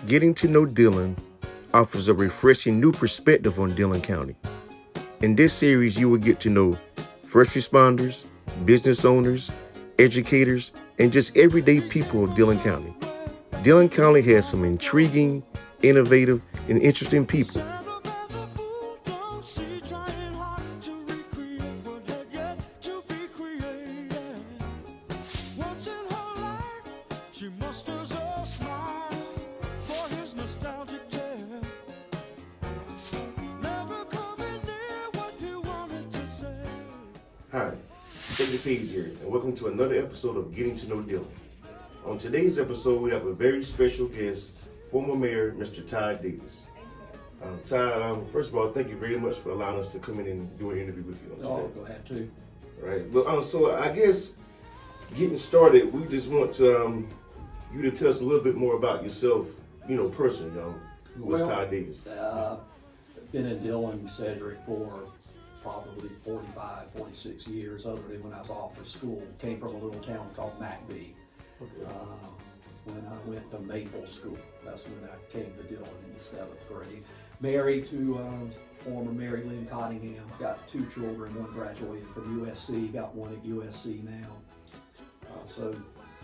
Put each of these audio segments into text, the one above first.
Getting to know Dillon offers a refreshing new perspective on Dillon County. In this series, you will get to know first responders, business owners, educators, and just everyday people of Dillon County. Dillon County has some intriguing, innovative, and interesting people. Hi, David Page here, and welcome to another episode of Getting to Know Dillon. On today's episode, we have a very special guest, former Mayor, Mr. Todd Davis. Todd, first of all, thank you very much for allowing us to come in and do an interview with you. Oh, go ahead too. Right. Well, so I guess getting started, we just want to, you to tell us a little bit more about yourself, personally. Who was Todd Davis? Been in Dillon, Cedric for probably 45, 46 years, other than when I was off for school. Came from a little town called McBee. Okay. When I went to Maple School, that's when I came to Dillon in the 7th grade. Married to former Mary Lynn Cottingham. Got 2 children, one graduated from USC, got one at USC now. So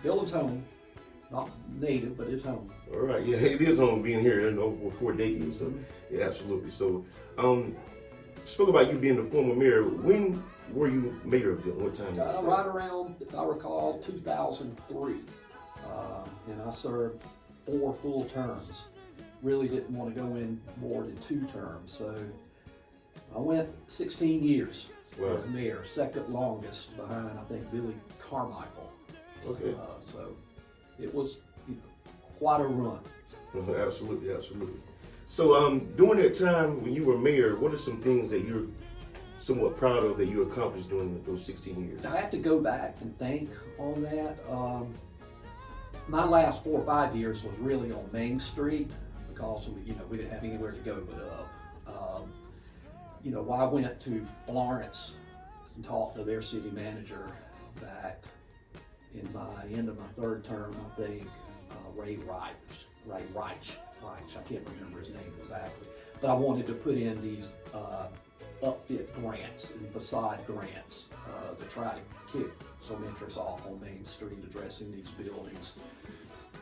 Dillon's home. Not native, but it's home. All right, yeah, it is home being here before dating, so yeah, absolutely. So, spoke about you being the former mayor. When were you mayor of Dillon? What time? Right around, if I recall, 2003. And I served 4 full terms. Really didn't want to go in more than 2 terms, so I went 16 years as mayor, second longest behind, I think, Billy Carmichael. Okay. So it was quite a run. Absolutely, absolutely. So during that time when you were mayor, what are some things that you're somewhat proud of that you accomplished during those 16 years? I have to go back and think on that. My last 4 or 5 years was really on Main Street because we didn't have anywhere to go but up. I went to Florence and talked to their city manager back in my end of my 3rd term, I think. Ray Reich. I can't remember his name exactly, but I wanted to put in these upfit grants and facade grants to try to kick some interest off on Main Street addressing these buildings.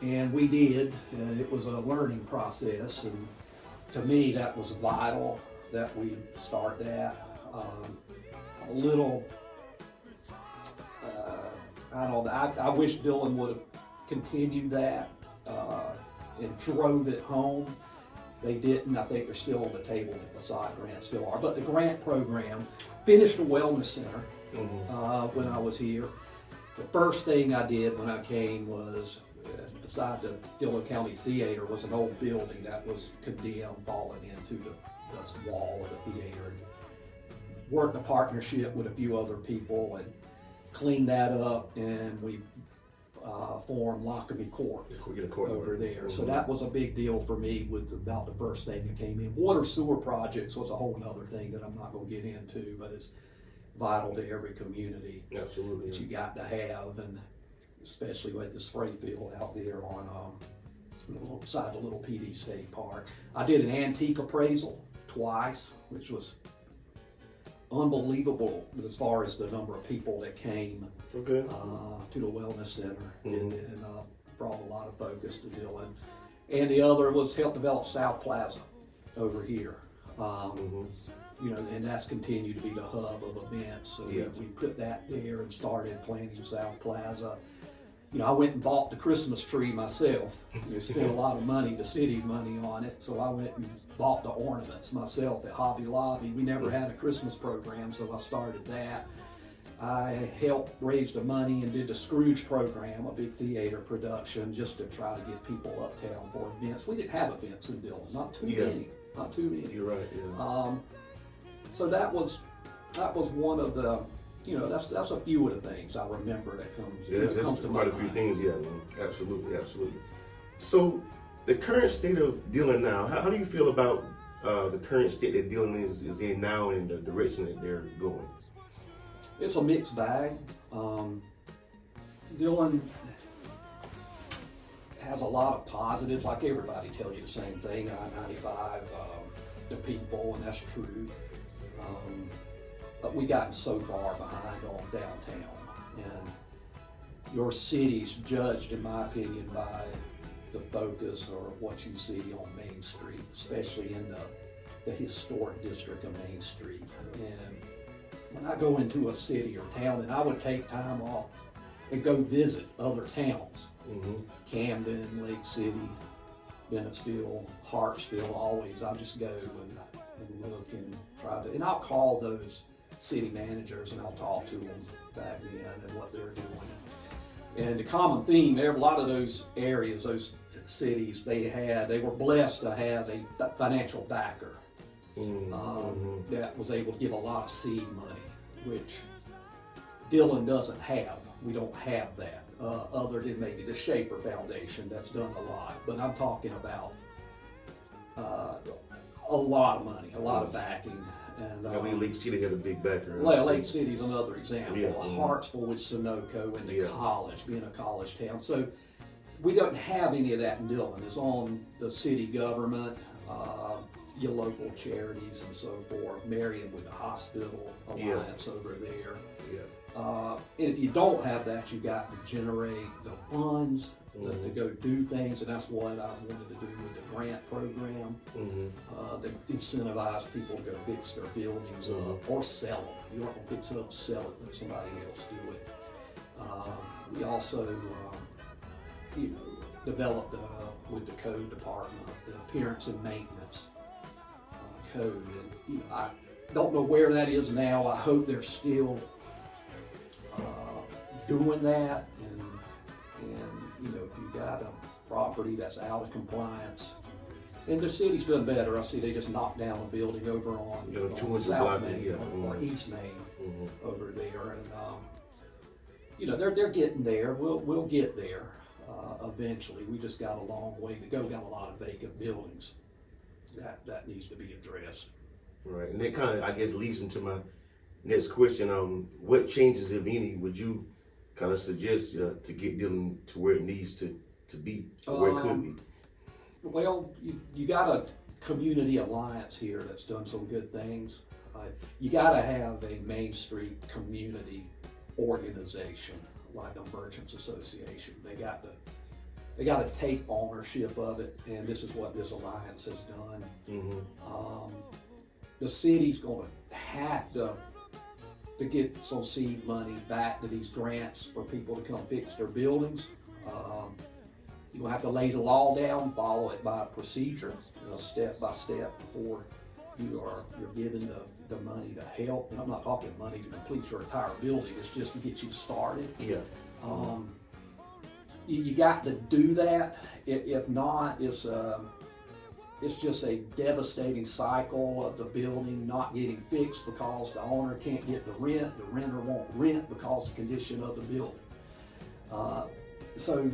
And we did, and it was a learning process, and to me that was vital that we start that. I wish Dillon would have continued that and drove it home. They didn't. I think they're still on the table. The facade grants still are. But the grant program finished the wellness center when I was here. The first thing I did when I came was, beside the Dillon County Theater, was an old building that was condemned, falling into the wall of the theater. Worked a partnership with a few other people and cleaned that up, and we formed Lockerbie Court over there. So that was a big deal for me, with about the first thing that came in. Water sewer projects was a whole other thing that I'm not going to get into, but it's vital to every community. Absolutely. That you got to have, and especially with the spray field out there on beside the little PD State Park. I did an antique appraisal twice, which was unbelievable as far as the number of people that came to the wellness center, and brought a lot of focus to Dillon. And the other was help develop South Plaza over here. And that's continued to be the hub of events. So we put that there and started planning South Plaza. I went and bought the Christmas tree myself. Spent a lot of money, the city's money, on it. So I went and bought the ornaments myself at Hobby Lobby. We never had a Christmas program, so I started that. I helped raise the money and did the Scrooge program, a big theater production, just to try to get people uptown for events. We didn't have events in Dillon, not too many. You're right. Yeah. So that was one of the. That's a few of the things I remember that comes. That's quite a few things. Yeah, absolutely. So, the current state of Dillon now. How do you feel about the current state that Dillon is in now, and the direction that they're going? It's a mixed bag. Dillon has a lot of positives, like everybody tells you the same thing, I-95, the people, and that's true. But we gotten so far behind on downtown, and your city's judged, in my opinion, by the focus or what you see on Main Street, especially in the historic district of Main Street. And when I go into a city or town, and I would take time off and go visit other towns, Camden, Lake City, Bennettsville, Hartsville, always, I just go and look and try to, and I'll call those city managers and I'll talk to them back then and what they're doing. And the common theme there, a lot of those areas, those cities, they were blessed to have a financial backer that was able to give a lot of seed money, which Dillon doesn't have. We don't have that, other than maybe the Schaefer Foundation that's done a lot. But I'm talking about a lot of money, a lot of backing. And, I mean, Lake City had a big backer. Lake City's another example. Yeah. Hartsville with Sunoco and the college, being a college town. So we don't have any of that in Dillon. It's on the city government, your local charities and so forth. Marion with the hospital alliance over there. And if you don't have that, you got to generate the funds to go do things, and that's what I wanted to do with the grant program. To incentivize people to go fix their buildings up or sell them. If you don't fix it up, sell it, let somebody else do it. We also developed with the code department the appearance and maintenance code, and I don't know where that is now. I hope they're still doing that, and if you got a property that's out of compliance, and the city's done better. I see they just knocked down a building over on South Main or East Main over there, and they're getting there. We'll get there eventually. We just got a long way to go. Got a lot of vacant buildings that needs to be addressed. Right, and that kind of, I guess, leads into my next question. What changes, if any, would you kind of suggest to get Dillon to where it needs to be, or where it could be? Well, you got a community alliance here that's done some good things. You got to have a Main Street community organization like the Merchants Association. They got to take ownership of it, and this is what this alliance has done. The city's going to have to get some seed money back to these grants for people to come fix their buildings. You'll have to lay the law down, follow it by procedure, step by step, before you're given the money to help. And I'm not talking money to complete your entire building, it's just to get you started. You got to do that. If not, it's just a devastating cycle of the building not getting fixed because the owner can't get the rent, the renter won't rent because of the condition of the building. So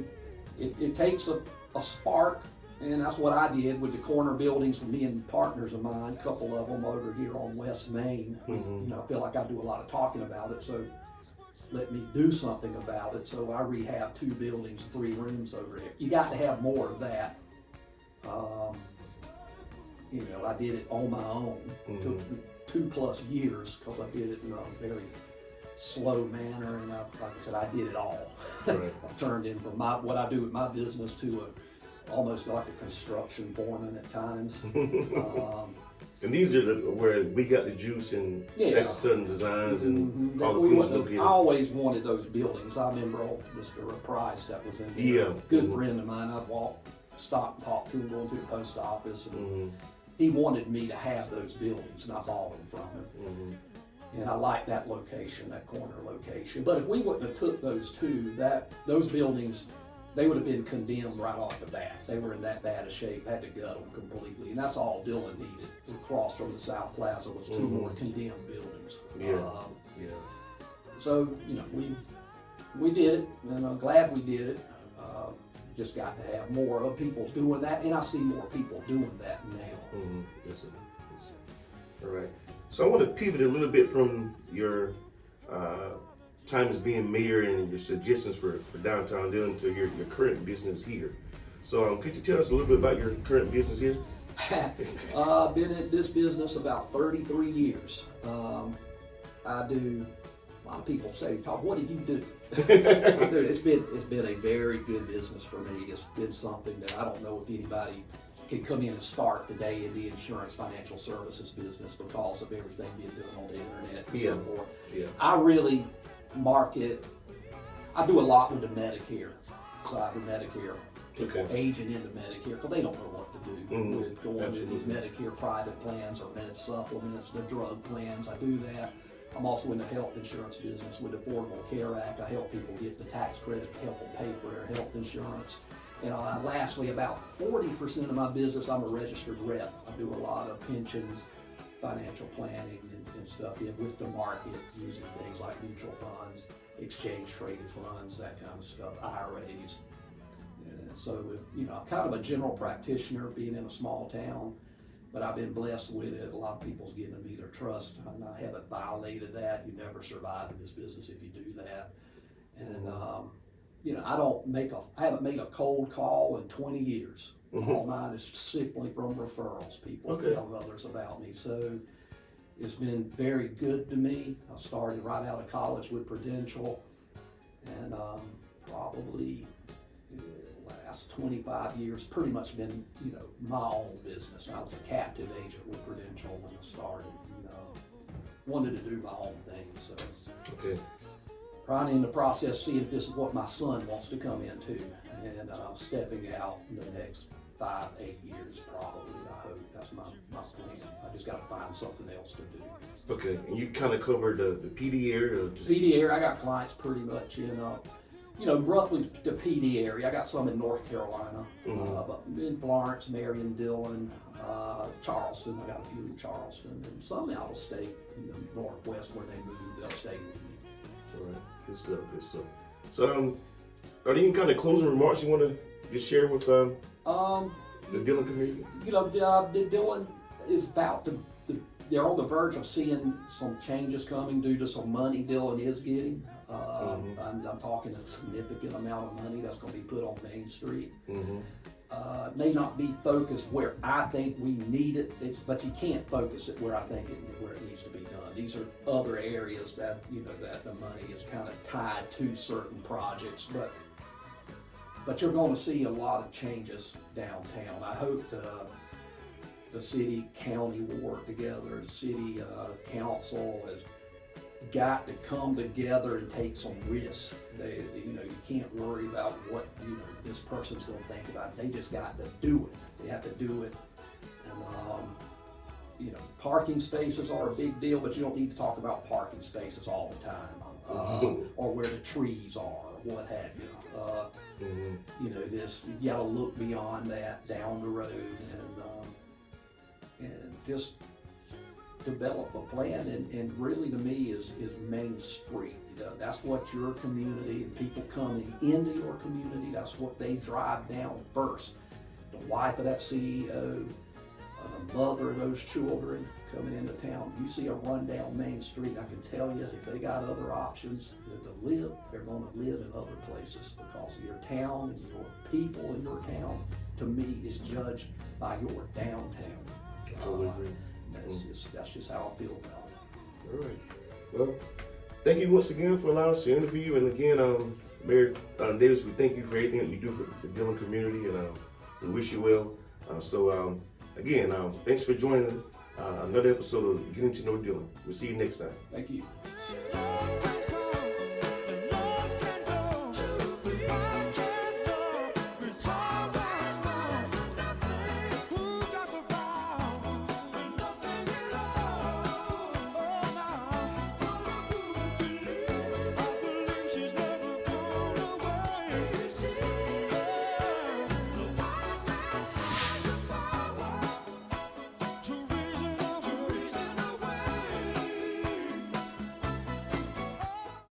it takes a spark, and that's what I did with the corner buildings with me and partners of mine, a couple of them over here on West Main. I feel like I do a lot of talking about it, so let me do something about it. So I rehabbed 2 buildings, 3 rooms over there. You got to have more of that. I did it on my own. Took 2+ years because I did it in a very slow manner, and like I said, I did it all. Right. I turned in from what I do with my business to almost like a construction foreman at times. And these are where we got the juice and Sex Southern Designs and all the things located. I always wanted those buildings. I remember Mr. Price that was in there. Good friend of mine. I'd stop and talk to him going to the post office, and he wanted me to have those buildings, and I bought them from him. And I like that location, that corner location. But if we wouldn't have took those 2, those buildings, they would have been condemned right off the bat. They were in that bad a shape, had to gut them completely, and that's all Dillon needed. Across from the South Plaza was 2 more condemned buildings. So we did it, and I'm glad we did it. Just got to have more of people doing that, and I see more people doing that now. Yes, sir. All right. So I want to pivot a little bit from your time as being mayor and your suggestions for downtown Dillon to your current business here. So could you tell us a little bit about your current business here? I've been in this business about 33 years. I do, a lot of people say, Todd, what do you do? It's been a very good business for me. It's been something that I don't know if anybody can come in and start today in the insurance financial services business because of everything being done on the internet and so forth. Yeah. I really market, I do a lot with the Medicare side of Medicare. People aging into Medicare because they don't know what to do with going to these Medicare private plans or med supplements, the drug plans. I do that. I'm also in the health insurance business with the Affordable Care Act. I help people get the tax credit to help them pay for their health insurance. And lastly, about 40% of my business, I'm a registered rep. I do a lot of pensions, financial planning and stuff with the market, using things like mutual funds, exchange traded funds, that kind of stuff, IRAs. So, you know, I'm kind of a general practitioner being in a small town, but I've been blessed with it. A lot of people's given me their trust, and I haven't violated that. You never survive in this business if you do that. And, you know, I haven't made a cold call in 20 years. All mine is simply from referrals. People tell others about me. So it's been very good to me. I started right out of college with Prudential, and probably last 25 years pretty much been, you know, my own business. I was a captive agent with Prudential when I started, you know, wanted to do my own thing. So trying in the process, see if this is what my son wants to come into, and stepping out in the next 5-8 years probably. I hope that's my plan. I just got to find something else to do. Okay, and you kind of covered the PD area? Or just... PD area, I got clients pretty much in you know, roughly the PD area. I got some in North Carolina, but in Florence, Marion, Dillon, Charleston. I got a few in Charleston, and some out of state, in the Northwest where they moved. They'll stay with me. All right, good stuff, good stuff. So, are there any kind of closing remarks you want to just share with the Dillon community? You know, the Dillon is about to. They're on the verge of seeing some changes coming due to some money Dillon is getting. I'm talking a significant amount of money that's going to be put on Main Street. It may not be focused where I think we need it, but you can't focus it where I think where it needs to be done. These are other areas that, you know, that the money is kind of tied to certain projects, but you're going to see a lot of changes downtown. I hope the city county will work together. The city council has got to come together and take some risks. You know, you can't worry about what, you know, this person's going to think about it. They just got to do it. They have to do it. And you know, parking spaces are a big deal, but you don't need to talk about parking spaces all the time, or where the trees are, or what have you. You know, you got to look beyond that, down the road, and just develop a plan, and really to me is Main Street. That's what your community and people coming into your community, that's what they drive down first. The wife of that CEO, the mother of those children coming into town. You see a rundown Main Street, I can tell you if they got other options to live, they're going to live in other places, because your town and your people in your town, to me, is judged by your downtown. Totally agree. That's just how I feel about it. All right. Well, thank you once again for allowing us to interview you. And again, Mayor Davis, we thank you for everything that you do for the Dillon community, and we wish you well. Again, thanks for joining another episode of Getting to Know Dillon. We'll see you next time. Thank you.